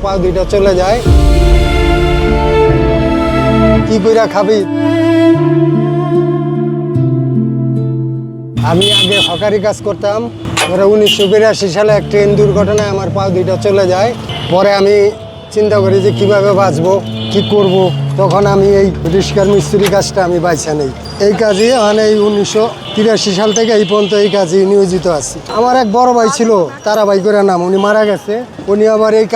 পা দুইটা চলে যায়। কি কইরা খাবি? আমি আগে হকারি কাজ করতাম। পরে 1982 সালে এক ট্রেন দুর্ঘটনায় আমার পা দুইটা চলে যায়। পরে আমি চিন্তা করি যে কিভাবে বাঁচবো, কি করব। তখন আমি এই রিস্কার মিস্ত্রি কাজটা আমি বাইছা নেই। এই কাজে মানে এই 1983 সাল থেকে এই পর্যন্ত এই কাজে নিয়োজিত আছি। আমার এক বড় ভাই ছিল, তারাবাই করে নাম, উনি মারা গেছে। উনি আবার এই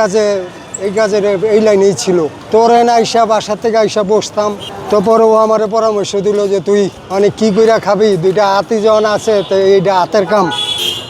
কাজের এই লাইনেই ছিল। তোর আইসা বাসার থেকে আইসা বসতাম। তারপরে ও আমার পরামর্শ দিল যে তুই অনেক কি কইরা খাবি, দুইটা হাতি যখন আছে তো এইটা হাতের কাম,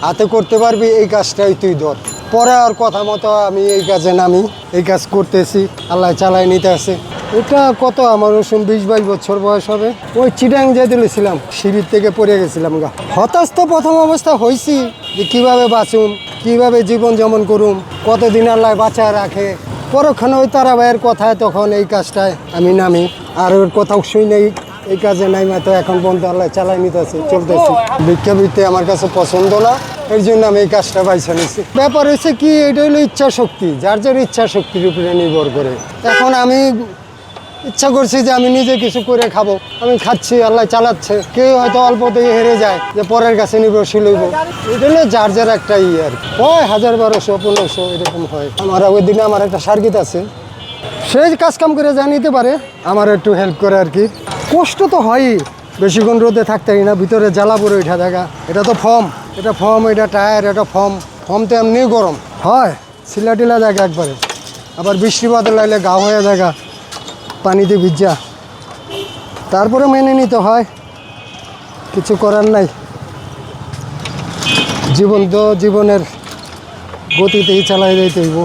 হাতে করতে পারবি, এই কাজটাই তুই ধর। পরে আর কথা মতো আমি এই কাজে নামি, এই কাজ করতেছি, আল্লাহ চালাই নিতে আছে। এটা কত আমার 20-22 বছর বয়স হবে। ওই চিটাং যেতে ছিলাম, সিঁড়ির থেকে পড়ে গেছিলাম গা। হতাশ তো প্রথম অবস্থা হয়েছি যে কীভাবে বাঁচুম, কীভাবে জীবন যেমন করুম, কতদিন আল্লাহ বাঁচায় রাখে। পরক্ষণে ওই তারাবাইয়ের কথায় তখন এই কাজটায় আমি নামি। আর ওর কোথাও শুই নেই, এই কাজে নাই তো এখন পর্যন্ত আল্লাহ চালাই নিতেছে, চলতেছি। ভিক্ষাবৃত্তি আমার কাছে পছন্দ না, এর জন্য আমি এই কাজটা বাইছে নিছি। ব্যাপার হচ্ছে কি, এটা হলো ইচ্ছা শক্তি, যার যার ইচ্ছা শক্তির উপরে নির্ভর করে। এখন আমি ইচ্ছা করছি যে আমি নিজে কিছু করে খাবো, আমি খাচ্ছি, আল্লাহ চালাচ্ছে। কেউ হয়তো অল্পতেই হেরে যায় যে পরের কাছে নির্ভরশীল হইব। এটা হলো যার যার একটা আর হয় 1000-1200-1500 এরকম হয়। আমার ওই দিনে আমার একটা সার্কিট আছে, সেই কাজ কাম করে যা নিতে পারে আমার একটু হেল্প করে আর কি। কষ্ট তো হয়ই, বেশিক্ষণ রোদে থাকতে না, ভিতরে জ্বালা পড়ে উঠা দেখা। এটা তো ফর্ম, এটা টায়ার, এটা ফর্ম তো এমনি গরম হয়, সিলাটিলা জায়গা একবারে। আবার বৃষ্টি বাদল লাগলে গা হয়ে জায়গা, পানিতে ভিজা। তারপরে মেনে নিতে হয়, কিছু করার নাই। জীবন তো জীবনের গতিতেই চালাই যাইতে হইব।